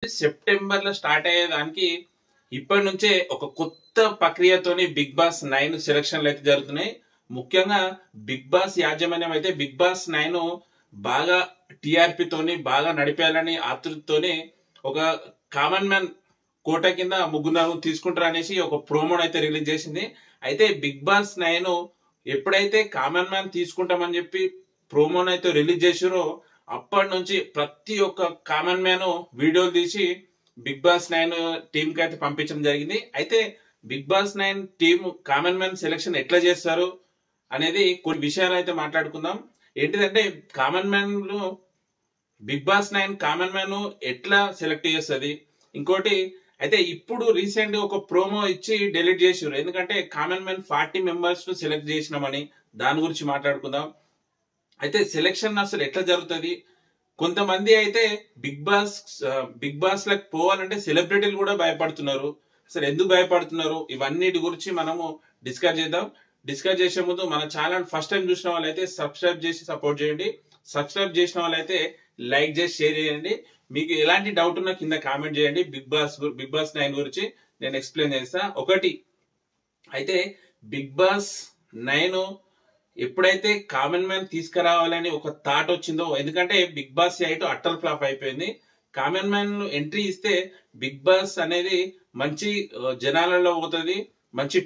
September లో start అయ్యేదానికి ఇప్పటి నుంచే ఒక కొత్త ప్రక్రియతోని బిగ్ బాస్ 9 సెలక్షన్లు అయితే జరుగుతున్నాయి. ముఖ్యంగా బిగ్ బాస్ యాజమాన్యం అయితే బిగ్ బాస్ 9 బాగా టీఆర్పీ తోని బాగా నడిపేయాలని ఆతృతతోని ఒక కామన్ మ్యాన్ కోట కింద ముగ్గురు తీసుకుంటారు అనేసి ఒక ప్రోమోని అయితే రిలీజ్ చేసింది. అయితే బిగ్ బాస్ 9 ఎప్పుడైతే కామన్ మ్యాన్ తీసుకుంటామని చెప్పి ప్రోమోని అయితే రిలీజ్ చేసిరో అప్పటి నుంచి ప్రతి ఒక్క కామన్ మ్యాన్ వీడియోలు తీసి బిగ్ బాస్ 9 టీమ్ కి అయితే పంపించడం జరిగింది. అయితే Bigg Boss 9 team common man selection ఎట్లా చేస్తారు అనేది కొన్ని విషయాలు అయితే మాట్లాడుకుందాం. ఏంటిదంటే common man Bigg Boss 9 common man ఎట్లా సెలెక్ట్ చేస్తుంది, ఇంకోటి అయితే ఇప్పుడు రీసెంట్ ఒక ప్రోమో ఇచ్చి డెలీట్ చేసారు. ఎందుకంటే కామన్ మ్యాన్ 40 మెంబర్స్ సెలెక్ట్ చేసినామని దాని గురించి మాట్లాడుకుందాం. అయితే సెలెక్షన్ అసలు ఎట్లా జరుగుతుంది, కొంతమంది అయితే బిగ్ బాస్ లకు పోవాలంటే సెలబ్రిటీలు కూడా భయపడుతున్నారు. అసలు ఎందుకు భయపడుతున్నారు, ఇవన్నిటి గురించి మనము డిస్కస్ చేద్దాం. డిస్కస్ చేసే ముందు మన ఛానల్ ఫస్ట్ టైం చూసిన వాళ్ళైతే సబ్స్క్రైబ్ చేసి సపోర్ట్ చేయండి. సబ్స్క్రైబ్ చేసిన వాళ్ళైతే లైక్ చేసి షేర్ చేయండి. మీకు ఎలాంటి డౌట్ ఉన్నా కింద కామెంట్ చేయండి. బిగ్ బాస్ 9 గురించి నేను ఎక్స్ప్లెయిన్ చేస్తా. ఒకటి అయితే బిగ్ బాస్ 9 ఎప్పుడైతే కామన్ మ్యాన్ తీసుకురావాలని ఒక థాట్ వచ్చిందో, ఎందుకంటే బిగ్ బాస్ 8 అట్టర్ ఫ్లాప్ అయిపోయింది. కామన్ మ్యాన్ ఎంట్రీ ఇస్తే బిగ్ బాస్ అనేది మంచి జనాలలో పోతుంది, మంచి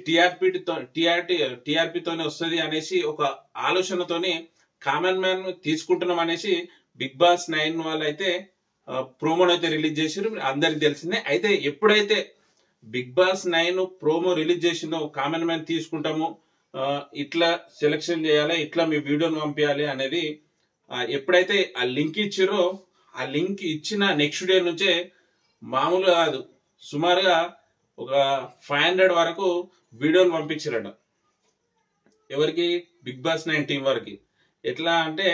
టీఆర్పీతోనే వస్తుంది అనేసి ఒక ఆలోచనతోని కామన్ మ్యాన్ తీసుకుంటున్నాం అనేసి బిగ్ బాస్ 9 వాళ్ళు అయితే ప్రోమోని అయితే రిలీజ్ చేసారు, అందరికి తెలిసిందే. అయితే ఎప్పుడైతే బిగ్ బాస్ 9 ప్రోమో రిలీజ్ చేసిందో కామన్ మ్యాన్ తీసుకుంటాము, ఇట్లా సెలెక్షన్ చేయాలి, ఇట్లా మీ వీడియోని పంపించాలి అనేది ఎప్పుడైతే ఆ లింక్ ఇచ్చారో ఆ లింక్ ఇచ్చిన నెక్స్ట్ డే నుంచే మామూలుగా కాదు, సుమారుగా ఒక 500 వరకు వీడియోలు పంపించారట. ఎవరికి? బిగ్ బాస్ 9 టీం వరకు. ఎట్లా అంటే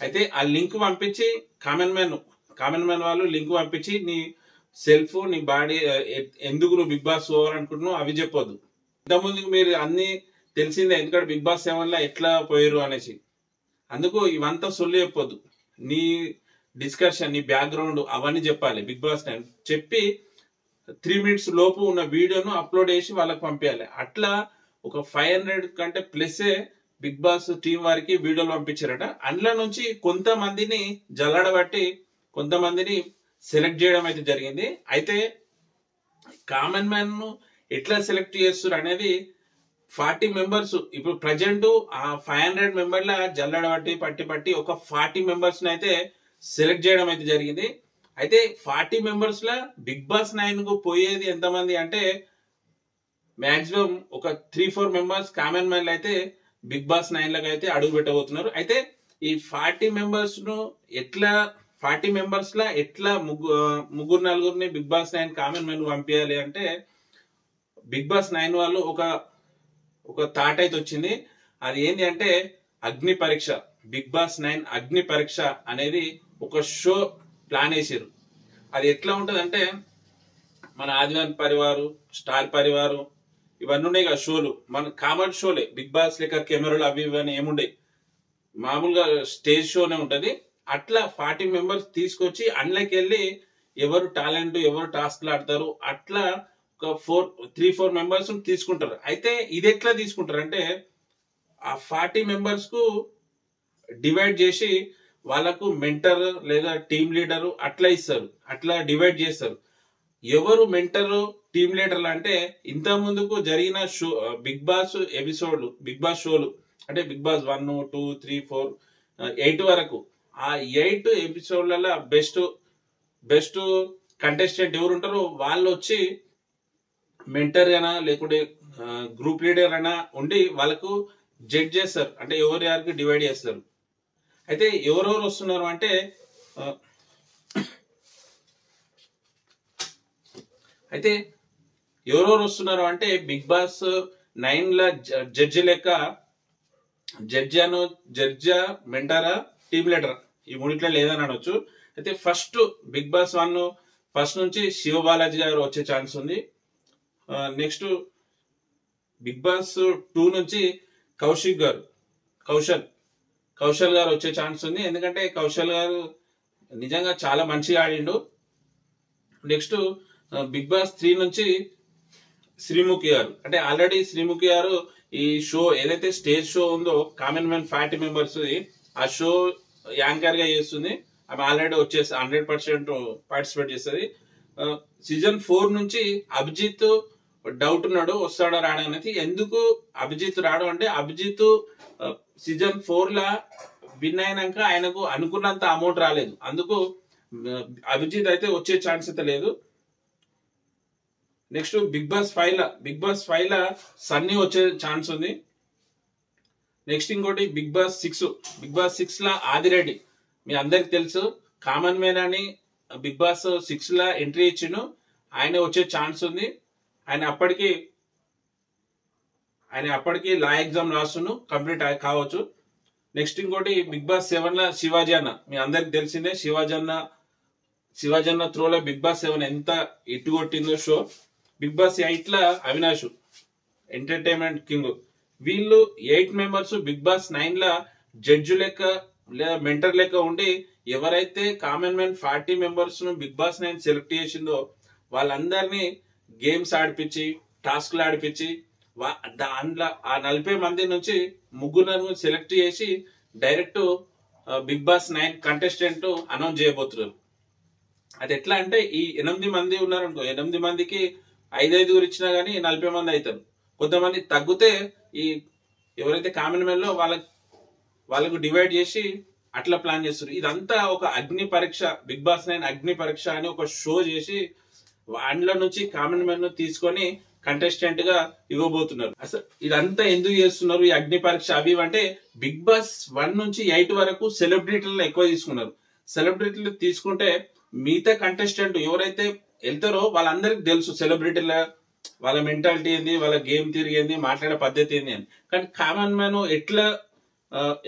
అయితే ఆ లింక్ పంపించి కామన్ మ్యాన్ వాళ్ళు లింక్ పంపించి నీ సెల్ఫ్, నీ బాడీ, ఎందుకు నువ్వు బిగ్ బాస్ పోవాలనుకుంటున్నావు అవి చెప్పొద్దు. ఇంతకుముందుకు మీరు అన్ని తెలిసిందే, ఎందుకంటే బిగ్ బాస్ 7 లో ఎట్లా పోయారు అనేసి. అందుకు ఇవంతా సొల్లు చెప్పొద్దు, నీ డిస్కషన్, నీ బ్యాక్గ్రౌండ్ అవన్నీ చెప్పాలి. బిగ్ బాస్ 9 చెప్పి 3 minutes లోపు ఉన్న వీడియోను అప్లోడ్ చేసి వాళ్ళకి పంపించాలి. అట్లా ఒక 500 కంటే ప్లస్ బిగ్ బాస్ టీం వారికి వీడియోలు పంపించారట. అందులో నుంచి కొంతమందిని జల్లడబట్టి కొంతమందిని సెలెక్ట్ చేయడం అయితే జరిగింది. అయితే కామన్ మ్యాన్ ఎట్లా సెలెక్ట్ చేస్తారు అనేది 40 మెంబర్స్ ఇప్పుడు ప్రజెంట్ ఆ 500 మెంబర్ల జల్లడబట్టి పట్టి ఒక 40 మెంబర్స్ అయితే సెలెక్ట్ చేయడం అయితే జరిగింది. అయితే 40 మెంబర్స్ లా బిగ్ బాస్ 9 కు పోయేది ఎంతమంది అంటే మాక్సిమం ఒక 3-4 మెంబర్స్ కామన్ మ్యాన్ అయితే బిగ్ బాస్ 9 లకు అయితే అడుగు పెట్టబోతున్నారు. అయితే ఈ 40 మెంబర్స్ ను ఎట్లా 40 మెంబర్స్ లా ఎట్లా ముగ్గురు నలుగురిని బిగ్ బాస్ 9 కామన్ మ్యాన్ పంపించాలి అంటే బిగ్ బాస్ 9 వాళ్ళు ఒక థాట్ అయితే వచ్చింది. అది ఏంటి అంటే అగ్ని పరీక్ష. బిగ్ బాస్ 9 అగ్ని పరీక్ష అనేది ఒక షో ప్లాన్ చేసారు. అది ఎట్లా ఉంటది అంటే మన ఆదివాన్ పరివారు, స్టార్ పరివారు ఇవన్నీ ఉన్నాయి కదా షోలు, మన కామన్ షోలే. బిగ్ బాస్ లెక్క కెమెరాలు అవి ఇవన్నీ ఏముండయి, మామూలుగా స్టేజ్ షోనే ఉంటది. అట్లా 40 మెంబర్స్ తీసుకొచ్చి అందులోకి వెళ్ళి ఎవరు టాలెంట్, ఎవరు టాస్క్లు ఆడతారు, అట్లా ఒక 3-4 మెంబర్స్ తీసుకుంటారు. అయితే ఇది ఎట్లా తీసుకుంటారు అంటే ఆ 40 మెంబర్స్ కు డివైడ్ చేసి వాళ్ళకు మెంటర్ లేదా టీమ్ లీడర్ అట్లా ఇస్తారు, అట్లా డివైడ్ చేస్తారు. ఎవరు మెంటర్, టీమ్ లీడర్లు అంటే ఇంత ముందుకు జరిగిన షో బిగ్ బాస్ ఎపిసోడ్లు, బిగ్ బాస్ షోలు అంటే బిగ్ బాస్ 1, 2, 3, 4, 8 వరకు, ఆ 8 ఎపిసోడ్లలో బెస్ట్ కంటెస్టెంట్ ఎవరు ఉంటారో వాళ్ళు వచ్చి మెంటర్ అయినా లేకుంటే గ్రూప్ లీడర్ అయినా ఉండి వాళ్ళకు జడ్జ్ చేస్తారు, అంటే ఎవరు యారికి డివైడ్ చేస్తారు. అయితే ఎవరెవరు వస్తున్నారు అంటే బిగ్ బాస్ 9 ల జడ్జి లెక్క జడ్జా, మెంటరా, టీమ్ లీడర్ ఈ మూడిట్లో లేదని అనొచ్చు. అయితే ఫస్ట్ బిగ్ బాస్ 1 ఫస్ట్ నుంచి శివబాలాజీ గారు వచ్చే ఛాన్స్ ఉంది. నెక్స్ట్ బిగ్ బాస్ 2 నుంచి కౌశల్ గారు వచ్చే ఛాన్స్ ఉంది. ఎందుకంటే కౌశల్ గారు నిజంగా చాలా మంచిగా ఆడిండు. నెక్స్ట్ బిగ్ బాస్ 3 నుంచి శ్రీముఖి గారు, అంటే ఆల్రెడీ శ్రీముఖి గారు ఈ షో ఏదైతే స్టేజ్ షో ఉందో కామన్ మ్యాన్ 40 మెంబర్స్, ఆ షో యాంకర్ గా చేస్తుంది. ఆమె ఆల్రెడీ వచ్చేసి 100% పార్టిసిపేట్ చేస్తుంది. సీజన్ 4 నుంచి అభిజిత్ డౌట్ ఉన్నాడు వస్తాడో రాడు అనేది. ఎందుకు అభిజిత్ రాడు అంటే అభిజిత్ సీజన్ 4 లా విన్ అయినాక ఆయనకు అనుకున్నంత అమౌంట్ రాలేదు, అందుకు అభిజిత్ అయితే వచ్చే ఛాన్స్ అయితే లేదు. నెక్స్ట్ బిగ్ బాస్ 5 లా సన్నీ వచ్చే ఛాన్స్ ఉంది. నెక్స్ట్ ఇంకోటి బిగ్ బాస్ 6 లా ఆదిరెడ్డి, మీ అందరికి తెలుసు కామన్ మ్యాన్ అని బిగ్ బాస్ 6 లా ఎంట్రీ ఇచ్చిండు, ఆయన వచ్చే ఛాన్స్ ఉంది. ఆయన అప్పటికి లా ఎగ్జామ్ రాస్తును, కంప్లీట్ కావచ్చు. నెక్స్ట్ ఇంకోటి బిగ్ బాస్ 7 లా శివాజీ అన్న, మీ అందరికి తెలిసిందే శివాజీ అన్న త్రోలో బిగ్ బాస్ 7 ఎంత ఇటు కొట్టిందో షో. బిగ్ బాస్ 8 లా అవినాష్ ఎంటర్టైన్మెంట్ కింగ్. వీళ్ళు 8 మెంబర్స్ బిగ్ బాస్ 9 లా జడ్జి లెక్క లేదా మెంటర్ లెక్క ఉండి ఎవరైతే కామన్ మ్యాన్ 40 మెంబర్స్ ను బిగ్ బాస్ 9 సెలెక్ట్ చేసిందో వాళ్ళందరినీ గేమ్స్ ఆడిపించి టాస్క్లు ఆడిపించి దాంట్లో ఆ 40 మంది నుంచి ముగ్గురు సెలెక్ట్ చేసి direct Bigg Boss 9 contestant announce చేయబోతున్నారు. అది ఎట్లా అంటే ఈ 8 మంది ఉన్నారనుకో, 8 మందికి 5 ఇచ్చినా గానీ 40 మంది అవుతారు. కొంతమంది తగ్గితే ఈ ఎవరైతే కామన్ మ్యాన్ లో వాళ్ళకు డివైడ్ చేసి అట్లా ప్లాన్ చేస్తారు. ఇదంతా ఒక అగ్ని పరీక్ష, బిగ్ బాస్ 9 అగ్ని పరీక్ష అని ఒక షో చేసి అందులో నుంచి కామన్ మ్యాన్ ను తీసుకొని కంటెస్టెంట్ గా ఇవ్వబోతున్నారు. అసలు ఇదంతా ఎందుకు చేస్తున్నారు ఈ అగ్ని పరీక్ష అవి అంటే, బిగ్ బాస్ 1 నుంచి 8 వరకు సెలబ్రిటీలను ఎక్కువ తీసుకున్నారు. సెలబ్రిటీలు తీసుకుంటే మిగతా కంటెస్టెంట్ ఎవరైతే వెళ్తారో వాళ్ళందరికి తెలుసు సెలబ్రిటీల వాళ్ళ మెంటాలిటీ ఏంది, వాళ్ళ గేమ్ తిరిగేంది, మాట్లాడే పద్ధతి ఏంది అని. కానీ కామన్ మ్యాన్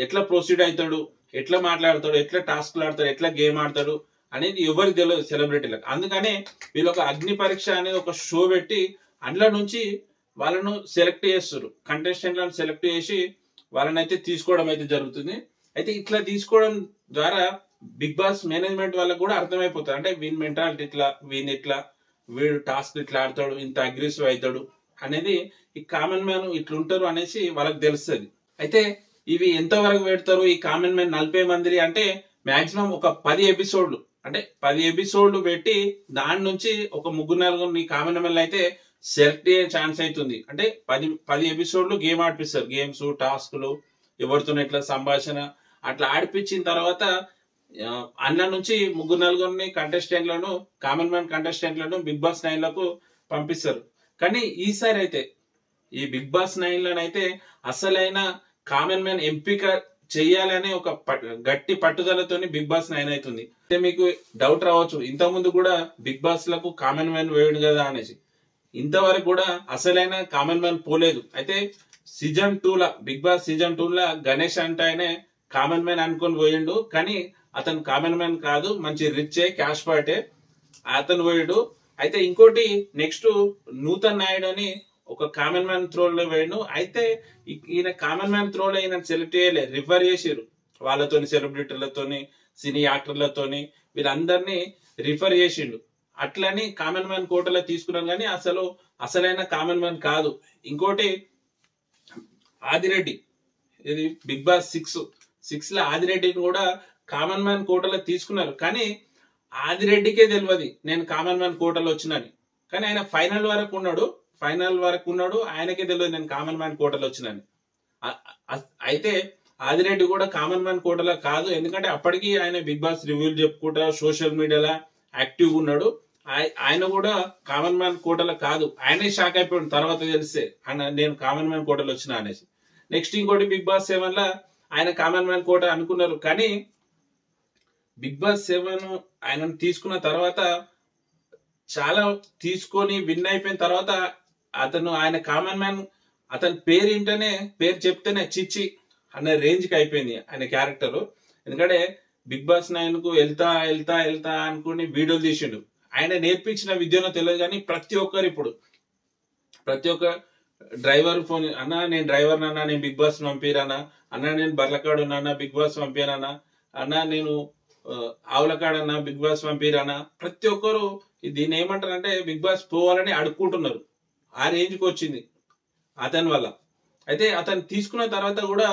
ఎట్లా ప్రొసీడ్ అవుతాడు, ఎట్లా మాట్లాడతాడు, ఎట్లా టాస్క్లు ఆడతాడు, ఎట్లా గేమ్ ఆడతాడు అనేది ఎవరికి తెలియదు సెలబ్రిటీలకు. అందుకనే వీళ్ళు ఒక అగ్ని పరీక్ష అనేది ఒక షో పెట్టి అందులో నుంచి వాళ్ళను సెలెక్ట్ చేస్తారు, కంటెస్టెంట్లను సెలెక్ట్ చేసి వాళ్ళని అయితే తీసుకోవడం అయితే జరుగుతుంది. అయితే ఇట్లా తీసుకోవడం ద్వారా బిగ్ బాస్ మేనేజ్మెంట్ వాళ్ళకు కూడా అర్థమైపోతుంది, అంటే వీని మెంటాలిటీ ఇట్లా, వీడు టాస్క్ ఇట్లా ఆడతాడు, ఇంత అగ్రెసివ్ అవుతాడు అనేది ఈ కామన్ మ్యాన్ ఇట్లుంటారు అనేసి వాళ్ళకి తెలుస్తుంది. అయితే ఇవి ఎంతవరకు పెడతారు ఈ కామన్ మ్యాన్ 40 మంది అంటే మాక్సిమం ఒక 10 ఎపిసోడ్లు, అంటే 10 ఎపిసోడ్లు పెట్టి దాని నుంచి ఒక 3-4 కామన్ మ్యాన్ అయితే సెలెక్ట్ అయ్యే ఛాన్స్ అవుతుంది. అంటే 10 ఎపిసోడ్లు గేమ్ ఆడిపిస్తారు, గేమ్స్ టాస్క్లు ఎవరితో ఎట్లా సంభాషణ అట్లా ఆడిపించిన తర్వాత అందులో నుంచి 3-4 కంటెస్టెంట్లను కామన్ మ్యాన్ కంటెస్టెంట్లను బిగ్ బాస్ 9 లకు పంపిస్తారు. కానీ ఈసారి అయితే ఈ బిగ్ బాస్ 9 లోనైతే అసలైన కామన్ మ్యాన్ ఎంపిక చెయ్యాలనే ఒక గట్టి పట్టుదలతోని బిగ్ బాస్ 9 అవుతుంది. అయితే మీకు డౌట్ రావచ్చు, ఇంత ముందు కూడా బిగ్ బాస్ లకు కామన్ మ్యాన్ వేయడు కదా అనేసి. ఇంతవరకు కూడా అసలైన కామన్ మ్యాన్ పోలేదు. అయితే సీజన్ 2 లా బిగ్ బాస్ సీజన్ 2 లా గణేష్ అంటే ఆయన కామన్ మ్యాన్ అనుకొని పోయిండు, కానీ అతను కామన్ మ్యాన్ కాదు, మంచి రిచ్ క్యాష్ పార్టే అతను పోయాడు. అయితే ఇంకోటి నెక్స్ట్ నూతన్ నాయుడు అని ఒక కామన్ మ్యాన్ త్రోల్ లో పోయాడు. అయితే ఈయన కామన్ మ్యాన్ త్రోల్ ఈయన సెలెక్ట్ చేయలే, రిఫర్ చేసారు వాళ్ళతోని, సెలబ్రిటీలతోని, సినీ యాక్టర్లతోని, వీళ్ళందరినీ రిఫర్ చేసిండు. అట్లని కామన్ మ్యాన్ కోటలో తీసుకున్నాను, కానీ అసలైన కామన్ మ్యాన్ కాదు. ఇంకోటి ఆదిరెడ్డి, ఇది బిగ్ బాస్ 6 లో ఆదిరెడ్డిని కూడా కామన్ మ్యాన్ కోటలో తీసుకున్నారు, కానీ ఆదిరెడ్డికే తెలియదు నేను కామన్ మ్యాన్ కోటలో వచ్చినని. కానీ ఆయన ఫైనల్ వరకు ఉన్నాడు, ఆయనకే తెలియదు నేను కామన్ మ్యాన్ కోటలో వచ్చినని. అయితే ఆదిరెడ్డి కూడా కామన్ మ్యాన్ కోటలో కాదు, ఎందుకంటే అప్పటికి ఆయన బిగ్ బాస్ రివ్యూలు చెప్పుకుంటా సోషల్ మీడియాలో యాక్టివ్ ఉన్నాడు. ఆయన కూడా కామన్ మ్యాన్ కోటలో కాదు, ఆయనే షాక్ అయిపోయాడు తర్వాత తెలిస్తే నేను కామన్ మ్యాన్ కోటలో వచ్చిన అనేసి. నెక్స్ట్ ఇంకోటి బిగ్ బాస్ 7 లా ఆయన కామన్ మ్యాన్ కోట అనుకున్నారు, కానీ బిగ్ బాస్ 7 ఆయనను తీసుకున్న తర్వాత చాలా తీసుకొని విన్ అయిపోయిన తర్వాత ఆయన కామన్ మ్యాన్, అతని పేరు చెప్తేనే చిచ్చి అనే రేంజ్ కి అయిపోయింది ఆయన క్యారెక్టర్. ఎందుకంటే బిగ్ బాస్ 9 కు వెళ్తా అనుకుని వీడియోలు తీసిండు. ఆయన నేర్పించిన విద్యనో తెలియదు, కానీ ప్రతి ఒక్క డ్రైవర్ ఫోన్ అన్నా నేను డ్రైవర్ నేను బిగ్ బాస్ పంపిరానా, అన్నా నేను బర్లకాడు బిగ్ బాస్ పంపానన్నా, అన్నా నేను ఆవుల కాడన్నా బిగ్ బాస్ పంపిరన్నా ప్రతి ఒక్కరు దీన్ని ఏమంటారంటే బిగ్ బాస్ పోవాలని అడుక్కుంటున్నారు. ఆ రేంజ్కి వచ్చింది అతని వల్ల. అయితే అతను తీసుకున్న తర్వాత కూడా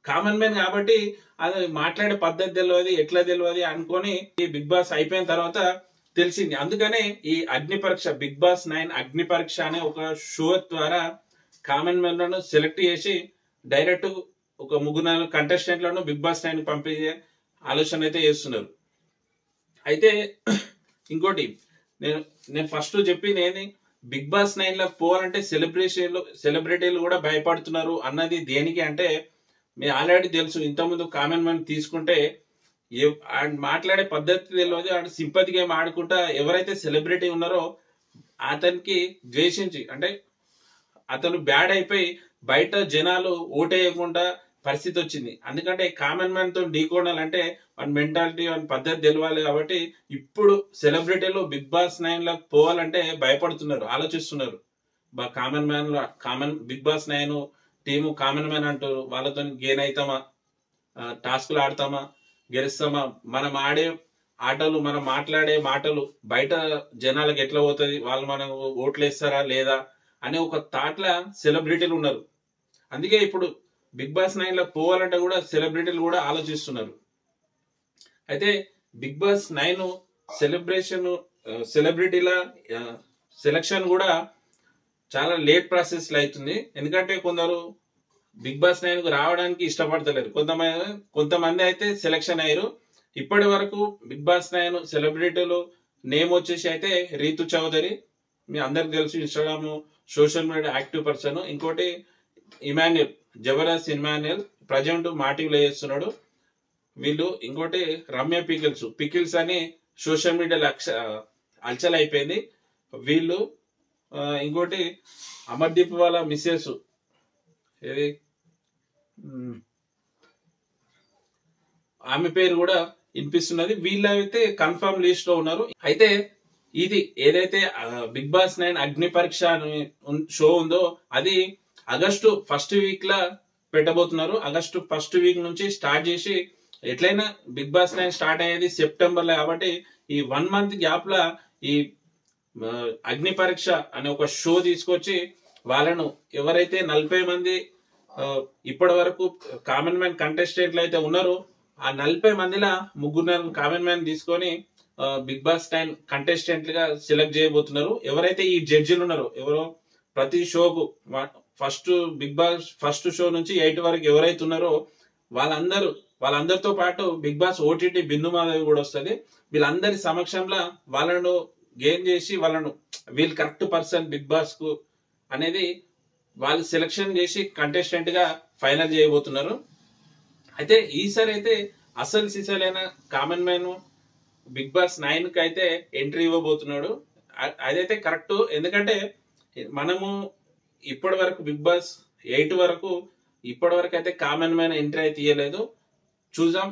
కామన్ మ్యాన్ కాబట్టి అది మాట్లాడే పద్ధతి తెలియదు, ఎట్లా తెలియదు అనుకొని ఈ బిగ్ బాస్ అయిపోయిన తర్వాత తెలిసింది. అందుకనే ఈ అగ్ని పరీక్ష, బిగ్ బాస్ 9 అగ్ని పరీక్ష అనే ఒక షో ద్వారా కామన్ మ్యాన్ లను సెలెక్ట్ చేసి డైరెక్ట్ ఒక 3-4 కంటెస్టెంట్లను బిగ్ బాస్ 9 పంపించే ఆలోచన అయితే చేస్తున్నారు. అయితే ఇంకోటి నేను ఫస్ట్ చెప్పింది ఏంది, బిగ్ బాస్ 9 లో పోవాలంటే సెలబ్రిటీలు కూడా భయపడుతున్నారు అన్నది దేనికి అంటే, మీ ఆల్రెడీ తెలుసు ఇంతకుముందు కామన్ మ్యాన్ తీసుకుంటే మాట్లాడే పద్ధతి తెలియదు, ఆడు సింపతి గేమ్ ఆడుకుంటా ఎవరైతే సెలబ్రిటీ ఉన్నారో అతనికి ద్వేషించి, అంటే అతను బ్యాడ్ అయిపోయి బయట జనాలు ఓటేయకుండా పరిస్థితి వచ్చింది. ఎందుకంటే కామన్ మ్యాన్ తో ఢీకొనాలంటే వాడి మెంటాలిటీ, వాడి పద్ధతి తెలియాలి. కాబట్టి ఇప్పుడు సెలబ్రిటీలు బిగ్ బాస్ 9 లో పోవాలంటే భయపడుతున్నారు, ఆలోచిస్తున్నారు. Bigg Boss 9 team common man అంటారు, వాళ్ళతో గెయిన్ అవుతామా, టాస్కులు ఆడతామా, గెలుస్తామా, మనం ఆడే ఆటలు, మనం మాట్లాడే మాటలు బయట జనాలకు ఎట్లా పోతుంది, వాళ్ళు మనం ఓట్లు వేస్తారా లేదా అనే ఒక థాట్ల సెలబ్రిటీలు ఉన్నారు. అందుకే ఇప్పుడు బిగ్ బాస్ 9 లో పోవాలంటే కూడా సెలబ్రిటీలు కూడా ఆలోచిస్తున్నారు. అయితే బిగ్ బాస్ 9 సెలబ్రిటీల సెలక్షన్ కూడా చాలా లేట్ ప్రాసెస్ లో అవుతుంది. ఎందుకంటే కొందరు బిగ్ బాస్ 9 కు రావడానికి ఇష్టపడతలేరు, కొంతమంది అయితే సెలక్షన్ అయ్యారు. ఇప్పటి వరకు బిగ్ బాస్ 9 సెలబ్రిటీలు నేమ్ వచ్చేసి అయితే రీతు చౌదరి, మీ అందరికి తెలుసు, Instagram social media active person. ఇంకోటి ఇమాన్యుల్, జబర్దస్త్ ఇమాన్యుల్ ప్రజెంట్ మాటివ్లో చేస్తున్నాడు. వీళ్ళు ఇంకోటి రమ్య పికిల్స్ అని సోషల్ మీడియాలో అల్చల్ అయిపోయింది వీళ్ళు. ఇంకోటి అమర్దీప్ వాళ్ళ మిస్సెస్ ఏది, ఆమె పేరు కూడా వినిపిస్తున్నది. వీళ్ళైతే కన్ఫర్మ్ లిస్ట్ లో ఉన్నారు. అయితే ఇది ఏదైతే బిగ్ బాస్ 9 అగ్ని పరీక్ష షో ఉందో అది ఆగస్టు ఫస్ట్ వీక్ లా పెట్టబోతున్నారు. ఆగస్టు ఫస్ట్ వీక్ నుంచి స్టార్ట్ చేసి, ఎట్లయినా బిగ్ బాస్ 9 స్టార్ట్ అయ్యేది సెప్టెంబర్ లో కాబట్టి ఈ 1 మంత్ గ్యాప్ లా ఈ అగ్ని పరీక్ష అనే ఒక షో తీసుకొచ్చి వాళ్ళను ఎవరైతే 40 మంది ఇప్పటి వరకు కామన్ మ్యాన్ కంటెస్టెంట్లు అయితే ఉన్నారో ఆ 40 మందిలా 3 కామన్ మ్యాన్ తీసుకొని బిగ్ బాస్ 9 కంటెస్టెంట్ గా సెలెక్ట్ చేయబోతున్నారు. ఎవరైతే ఈ జడ్జిలు ఉన్నారో, ఎవరో ప్రతి షోకు బిగ్ బాస్ ఫస్ట్ షో నుంచి 8 వరకు ఎవరైతే ఉన్నారో వాళ్ళందరితో పాటు బిగ్ బాస్ ఓటీటీ బిందు మాధవి కూడా వస్తుంది. వీళ్ళందరి సమక్షంలో వాళ్ళను గేమ్ చేసి వీళ్ళు కరెక్ట్ పర్సన్ బిగ్ బాస్ కు అనేది వాళ్ళు సెలెక్షన్ చేసి కంటెస్టెంట్ గా ఫైనల్ చేయబోతున్నారు. అయితే ఈసారి అయితే అసలు సిసలైన కామన్ మ్యాన్ బిగ్ బాస్ 9 కి అయితే ఎంట్రీ ఇవ్వబోతున్నాడు. అదైతే కరెక్ట్. ఎందుకంటే మనము ఇప్పటి వరకు బిగ్ బాస్ 8 వరకు ఇప్పటి వరకు అయితే కామన్ మ్యాన్ ఎంట్రీ అయితే ఇవ్వలేదు. చూద్దాం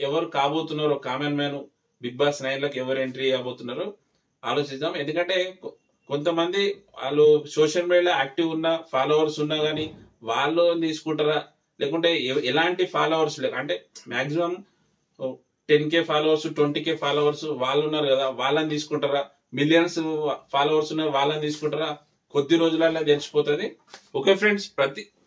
ఎవరు కాబోతున్నారో కామన్ మ్యాన్ బిగ్ బాస్ 9 లోకి ఎవరు ఎంట్రీ ఇవ్వబోతున్నారో ఆలోచిద్దాం. ఎందుకంటే కొంతమంది వాళ్ళు సోషల్ మీడియాలో యాక్టివ్ ఉన్న ఫాలోవర్స్ ఉన్నా గానీ వాళ్ళు తీసుకుంటారా, లేకుంటే ఎలాంటి ఫాలోవర్స్ లేక, అంటే maximum 10K followers 20K followers వాళ్ళు ఉన్నారు కదా, వాళ్ళని తీసుకుంటారా, మిలియన్స్ ఫాలోవర్స్ ఉన్నారు వాళ్ళని తీసుకుంటారా, కొద్ది రోజులలో తెలిసిపోతుంది. ఓకే ఫ్రెండ్స్,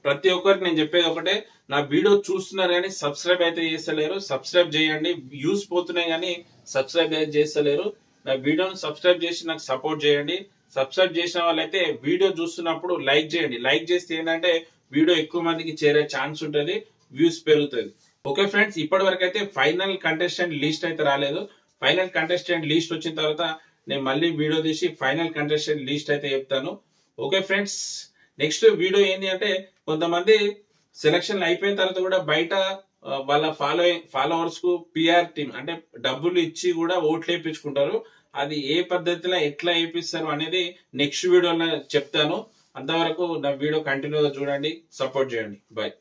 ప్రతి ఒక్కరికి నేను చెప్పేది ఒకటే, నా వీడియో చూస్తున్నారు కానీ సబ్స్క్రైబ్ అయితే చేస్తలేరు. సబ్స్క్రైబ్ చేయండి. వ్యూస్ పోతున్నాయి కానీ సబ్స్క్రైబ్ అయితే చేస్తలేరు. నా వీడియోని సబ్స్క్రైబ్ చేసి నాకు సపోర్ట్ చేయండి. సబ్స్క్రైబ్ చేసిన వాళ్ళైతే వీడియో చూస్తున్నప్పుడు లైక్ చేయండి. లైక్ చేస్తే ఏంటంటే వీడియో ఎక్కువ మందికి చేరే ఛాన్స్ ఉంటుంది, వ్యూస్ పెరుగుతుంది. ఓకే ఫ్రెండ్స్, ఇప్పటి వరకు అయితే ఫైనల్ కంటెస్టెంట్ లిస్ట్ అయితే రాలేదు. ఫైనల్ కంటెస్టెంట్ లిస్ట్ వచ్చిన తర్వాత నేను మళ్ళీ వీడియో తీసి ఫైనల్ కంటెస్టెంట్ లిస్ట్ అయితే చెప్తాను. ఓకే ఫ్రెండ్స్, నెక్స్ట్ వీడియో ఏంటి అంటే, కొంతమంది సెలక్షన్ అయిపోయిన తర్వాత కూడా బయట వాళ్ళ ఫాలోవర్స్ కు పిఆర్ టీమ్ అంటే డబ్బులు ఇచ్చి కూడా ఓట్లు వేయించుకుంటారు. అది ఏ పద్ధతిలో ఎట్లా వేయిస్తారు అనేది నెక్స్ట్ వీడియోలో చెప్తాను. అంతవరకు నా వీడియో కంటిన్యూగా చూడండి, సపోర్ట్ చేయండి. బాయ్.